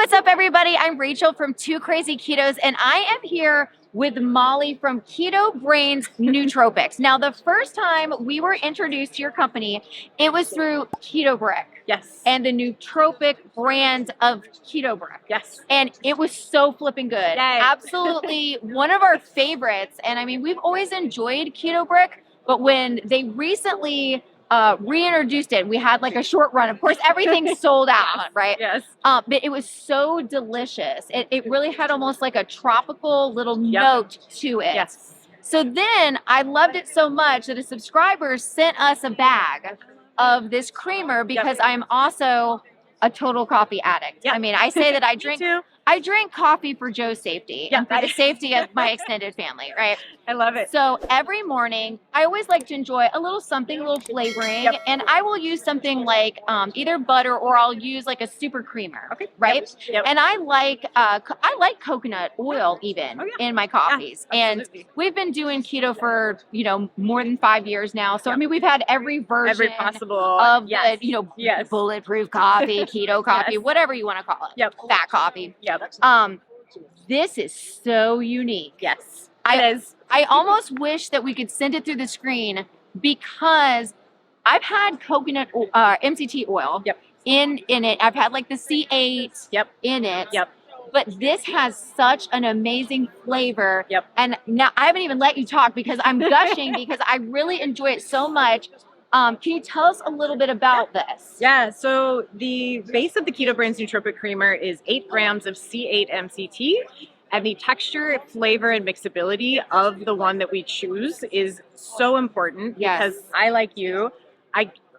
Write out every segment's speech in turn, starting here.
what's up, everybody? I'm Rachel from Two Crazy Ketos, and I am here with Molly from Brainz Nootropics. Now, the first time we were introduced to your company, it was through Keto Brick. Yes. And the Nootropic brand of Keto Brick. Yes. And it was so flipping good. Yay. Absolutely one of our favorites. And I mean, we've always enjoyed Keto Brick, but when they recently reintroduced it, we had like a short run. Of course, everything sold out, right? Yes. But it was so delicious. It really had almost like a tropical little note to it. Yes. So then I loved it so much that a subscriber sent us a bag of this creamer because I'm also a total coffee addict. I mean, I say that I drink coffee for Joe's safety and for the safety of my extended family, right? I love it. So every morning, I always like to enjoy a little something, a little flavoring, and I will use something like either butter or I'll use like a super creamer, right? And I like coconut oil even in my coffees. And we've been doing keto for more than 5 years now. So I mean, we've had every version possible of the bulletproof coffee, keto coffee, whatever you want to call it, fat coffee. This is so unique. Yes, it is. I almost wish that we could send it through the screen because I've had coconut MCT oil in it. I've had like the C8 in it. But this has such an amazing flavor. And now I haven't even let you talk because I'm gushing because I really enjoy it so much. Can you tell us a little bit about this? Yeah, so the base of the Brainz Nootropic Creamer is 8 grams of C8 MCT, and the texture, flavor, and mixability of the one that we choose is so important because I, like you,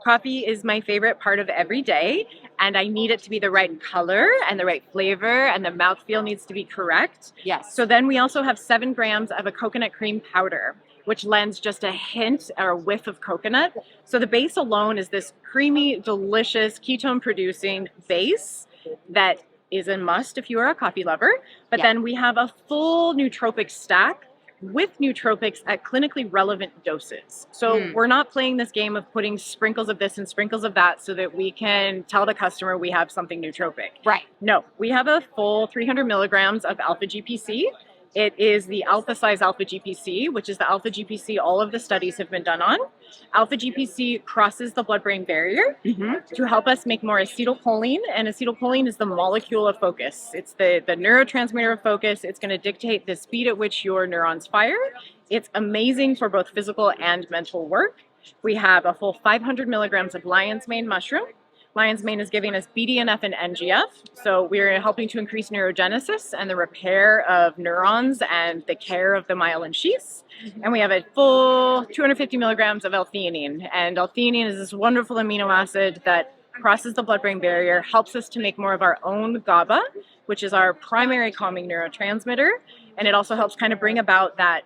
coffee is my favorite part of every day, and I need it to be the right color and the right flavor, and the mouthfeel needs to be correct. So then we also have 7 grams of a coconut cream powder, which lends just a hint or a whiff of coconut. So the base alone is this creamy, delicious, ketone-producing base that is a must if you are a coffee lover. But then we have a full nootropic stack with nootropics at clinically relevant doses. So we're not playing this game of putting sprinkles of this and sprinkles of that so that we can tell the customer we have something nootropic. No, we have a full 300 milligrams of alpha GPC. It is the alpha size alpha GPC, which is the alpha GPC all of the studies have been done on. Alpha GPC crosses the blood-brain barrier to help us make more acetylcholine, and acetylcholine is the molecule of focus. It's the neurotransmitter of focus. It's going to dictate the speed at which your neurons fire. It's amazing for both physical and mental work. We have a full 500 milligrams of lion's mane mushroom. Lion's mane is giving us BDNF and NGF, so we're helping to increase neurogenesis and the repair of neurons and the care of the myelin sheaths. And we have a full 250 milligrams of L-theanine, and L-theanine is this wonderful amino acid that crosses the blood-brain barrier, helps us to make more of our own GABA, which is our primary calming neurotransmitter, and it also helps kind of bring about that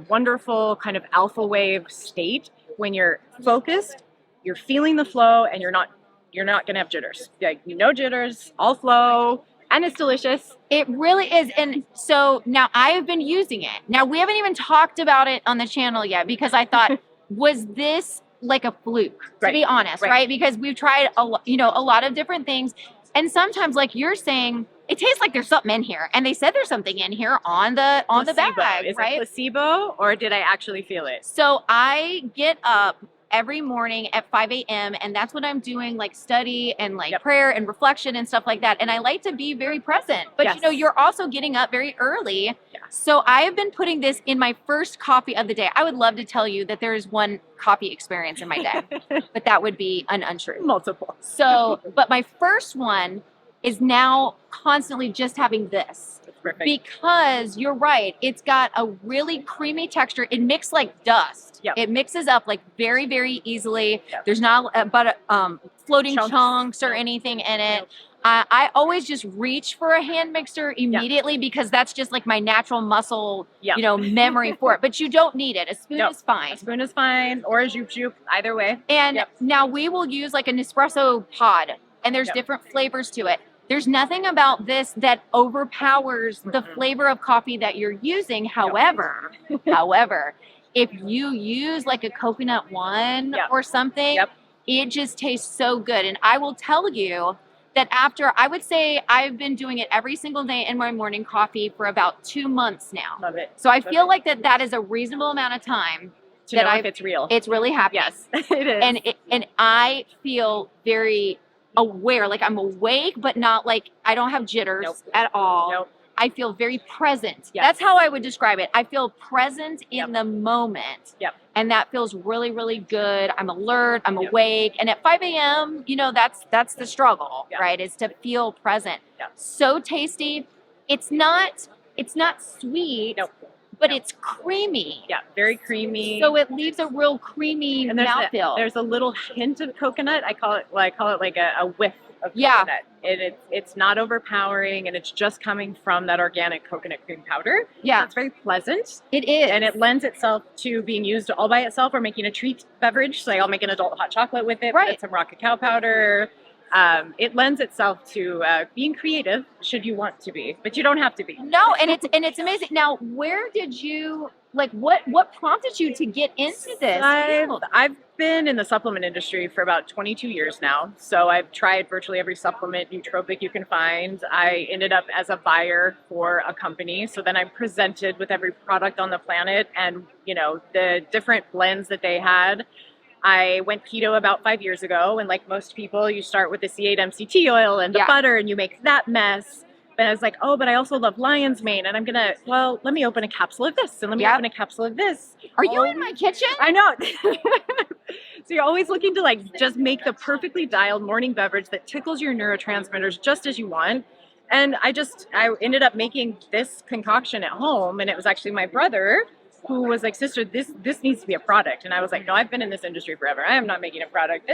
wonderful kind of alpha wave state when you're focused, you're feeling the flow, and you're not going to have jitters. No jitters, all flow, and it's delicious. It really is. And so now I have been using it. Now we haven't even talked about it on the channel yet because I thought, was this like a fluke, to be honest, right? Because we've tried a lot of different things. And sometimes, like you're saying, it tastes like there's something in here. And they said there's something in here on the bag, Is right? it placebo or did I actually feel it? So I get up every morning at 5 a.m. and that's when I'm doing like study and like prayer and reflection and stuff like that. And I like to be very present, but you're also getting up very early. So I have been putting this in my first coffee of the day. I would love to tell you that there is one coffee experience in my day, but that would be an untruth. Multiple. So, but my first one is now constantly just having this. Because you're right, it's got a really creamy texture. It mixes like dust. It mixes up like very, very easily. There's not floating chunks or anything in it. I always just reach for a hand mixer immediately because that's just like my natural muscle, memory for it. But you don't need it. A spoon is fine. A spoon is fine, or a joop, either way. And now we will use like an espresso pod, and there's different flavors to it. There's nothing about this that overpowers the flavor of coffee that you're using. However, if you use like a coconut one or something, it just tastes so good. And I will tell you that after, I would say I've been doing it every single day in my morning coffee for about 2 months now. Love it. So I feel like that is a reasonable amount of time To know if it's real. It's really happening. Yes, it is. And I feel very aware, like I'm awake, but not like I don't have jitters at all. Nope. I feel very present. Yes. That's how I would describe it. I feel present in the moment. Yep. And that feels really, really good. I'm alert, I'm awake. And at 5 a.m., you know, that's the struggle, right? Is to feel present. Yep. So tasty. It's not sweet, but it's creamy. Yeah, very creamy. So it leaves a real creamy mouthfeel. There's a little hint of coconut. I call it like a whiff of coconut. It's not overpowering, and it's just coming from that organic coconut cream powder. Yeah. So it's very pleasant. It is. And it lends itself to being used all by itself or making a treat beverage. So I'll make an adult hot chocolate with it. Right. Put some raw cacao powder. It lends itself to being creative, should you want to be, but you don't have to be. No, and it's amazing. Now, where did you what prompted you to get into this field? I've been in the supplement industry for about 22 years now. So I've tried virtually every supplement nootropic you can find. I ended up as a buyer for a company. So then I'm presented with every product on the planet and, you know, the different blends that they had. I went keto about 5 years ago, and like most people, you start with the C8 MCT oil and the butter, and you make that mess. But I was like, oh, but I also love lion's mane, and let me open a capsule of this, and let me open a capsule of this. Are you in my kitchen? I know. So you're always looking to like just make the perfectly dialed morning beverage that tickles your neurotransmitters just as you want. And I ended up making this concoction at home, and it was actually my brother who was like, sister, this needs to be a product. And I was like, no, I've been in this industry forever. I am not making a product.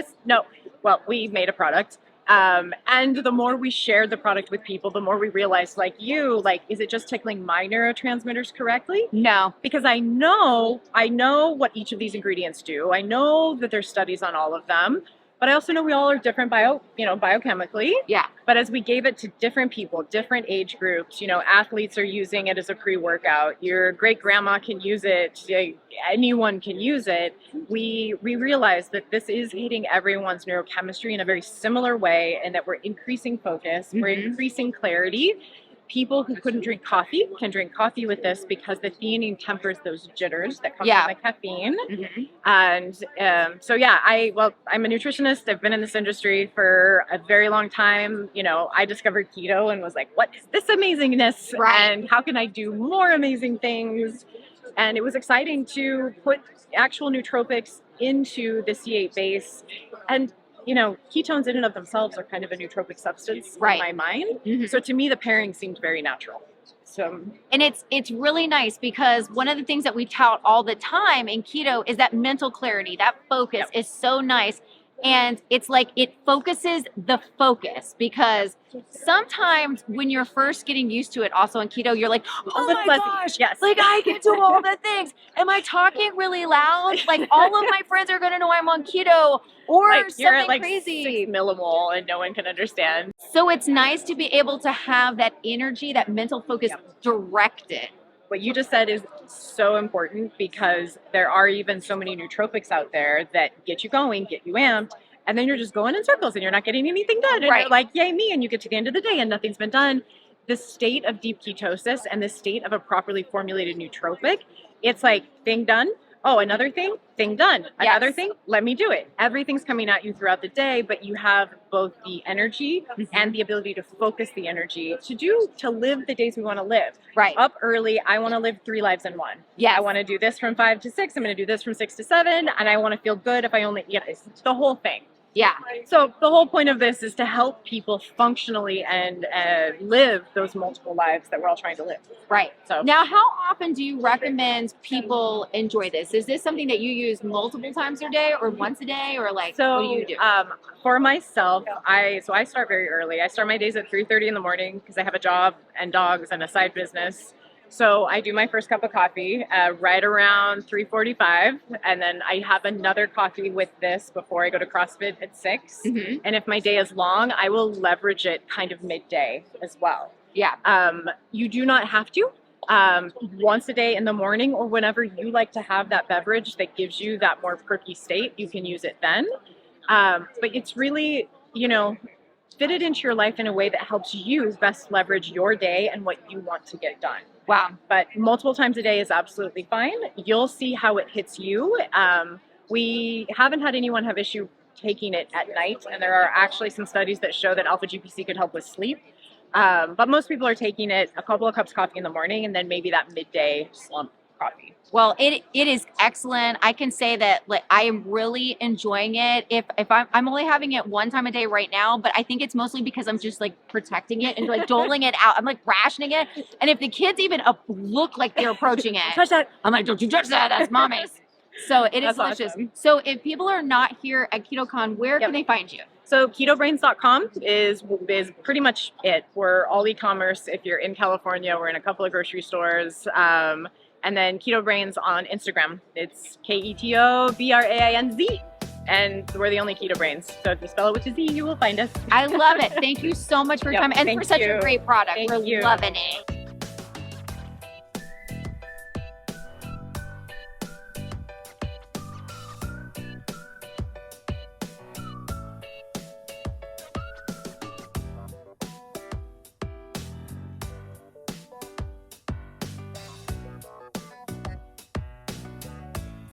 We made a product. And the more we shared the product with people, the more we realized, is it just tickling my neurotransmitters correctly? No. Because I know what each of these ingredients do. I know that there's studies on all of them. But I also know we all are different biochemically. Yeah. But as we gave it to different people, different age groups, athletes are using it as a pre-workout. Your great grandma can use it. Anyone can use it. We realized that this is hitting everyone's neurochemistry in a very similar way, and that we're increasing focus, we're increasing clarity. People who couldn't drink coffee can drink coffee with this because the theanine tempers those jitters that come from the caffeine. And I'm a nutritionist. I've been in this industry for a very long time. I discovered keto and was like, what is this amazingness? Right. And how can I do more amazing things? And it was exciting to put actual nootropics into the C8 base. And ketones in and of themselves are kind of a nootropic substance in my mind. So to me, the pairing seemed very natural. And it's really nice because one of the things that we tout all the time in keto is that mental clarity, that focus is so nice. And it's like it focuses the focus, because sometimes when you're first getting used to it also in keto, you're like, oh my gosh, like I can do all the things. Am I talking really loud? Like all of my friends are going to know I'm on keto or something you're at crazy. 6 millimole and no one can understand. So it's nice to be able to have that energy, that mental focus directed. What you just said is so important, because there are even so many nootropics out there that get you going, get you amped, and then you're just going in circles and you're not getting anything done. And you're like, yay me, and you get to the end of the day and nothing's been done. The state of deep ketosis and the state of a properly formulated nootropic, it's like thing done. Oh, another thing done. Another thing, let me do it. Everything's coming at you throughout the day, but you have both the energy and the ability to focus the energy to live the days we want to live. Right. Up early, I want to live 3 lives in one. Yeah. I want to do this from 5 to 6. I'm going to do this from 6 to 7. And I want to feel good if I only, it's the whole thing. Yeah. So the whole point of this is to help people functionally and live those multiple lives that we're all trying to live. Right. So now, how often do you recommend people enjoy this? Is this something that you use multiple times a day or once a day, or what do you do? For myself, I start very early. I start my days at 3:30 in the morning because I have a job and dogs and a side business. So I do my first cup of coffee right around 3:45, and then I have another coffee with this before I go to CrossFit at 6. And if my day is long, I will leverage it kind of midday as well. Yeah. You do not have to. Once a day in the morning, or whenever you like to have that beverage that gives you that more perky state, you can use it then. But it's really, fit it into your life in a way that helps you best leverage your day and what you want to get done. Wow. But multiple times a day is absolutely fine. You'll see how it hits you. We haven't had anyone have issue taking it at night, and there are actually some studies that show that alpha GPC could help with sleep. But most people are taking it a couple of cups of coffee in the morning and then maybe that midday slump coffee. Well, it is excellent. I can say that like I am really enjoying it. If I'm only having it one time a day right now, but I think it's mostly because I'm just like protecting it and like doling it out. I'm like rationing it. And if the kids even look like they're approaching it, Touch that. I'm like, don't you touch that? That's mommy's. So it is That's delicious. awesome. So if people are not here at KetoCon, where can they find you? So ketobrainz.com is pretty much it. We're all e-commerce. If you're in California, we're in a couple of grocery stores. And then Keto Brainz on Instagram. It's KetoBrainz. And we're the only Keto Brainz. So if you spell it with a Z, you will find us. I love it. Thank you so much for your time and for such a great product. We're loving it.